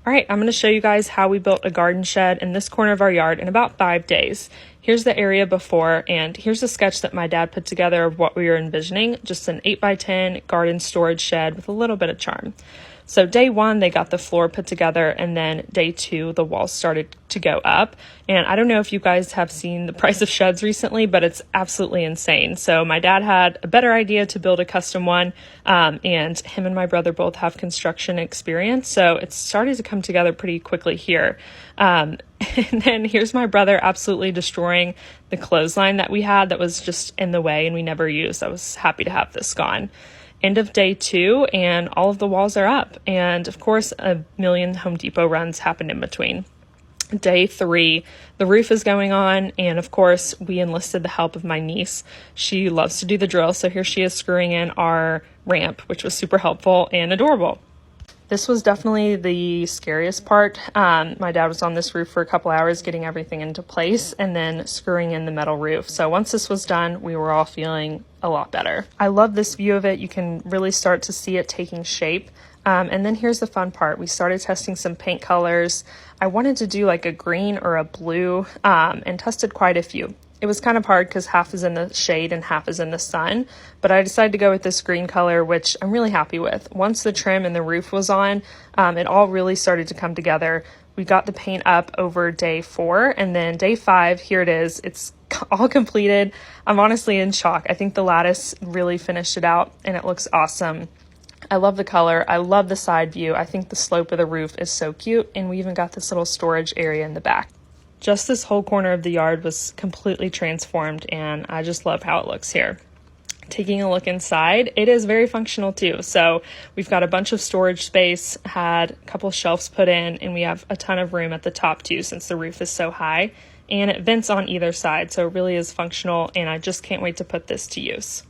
All right, I'm going to show you guys how we built a garden shed in this corner of our yard in about 5 days. Here's the area before, and here's a sketch that my dad put together of what we were envisioning, just an 8x10 garden storage shed with a little bit of charm. So day 1, they got the floor put together, and then day 2, the walls started to go up. And I don't know if you guys have seen the price of sheds recently, but it's absolutely insane. So my dad had a better idea to build a custom one, and him and my brother both have construction experience. So it started to come together pretty quickly here. And then here's my brother absolutely destroying the clothesline that we had that was just in the way and we never used. I was happy to have this gone. End of day 2, and all of the walls are up. And of course, a million Home Depot runs happened in between. Day 3, the roof is going on, and of course, we enlisted the help of my niece. She loves to do the drill, so here she is screwing in our ramp, which was super helpful and adorable. This was definitely the scariest part. My dad was on this roof for a couple hours getting everything into place and then screwing in the metal roof. So once this was done, we were all feeling a lot better. I love this view of it. You can really start to see it taking shape. And then here's the fun part. We started testing some paint colors. I wanted to do like a green or a blue, and tested quite a few. It was kind of hard because half is in the shade and half is in the sun, but I decided to go with this green color, which I'm really happy with. Once the trim and the roof was on, it all really started to come together. We got the paint up over day 4, and then day 5, here it is. It's all completed. I'm honestly in shock. I think the lattice really finished it out, and it looks awesome. I love the color. I love the side view. I think the slope of the roof is so cute, and we even got this little storage area in the back. Just this whole corner of the yard was completely transformed, and I just love how it looks here. Taking a look inside, it is very functional too. So we've got a bunch of storage space, had a couple of shelves put in, and we have a ton of room at the top too since the roof is so high, and it vents on either side. So it really is functional, and I just can't wait to put this to use.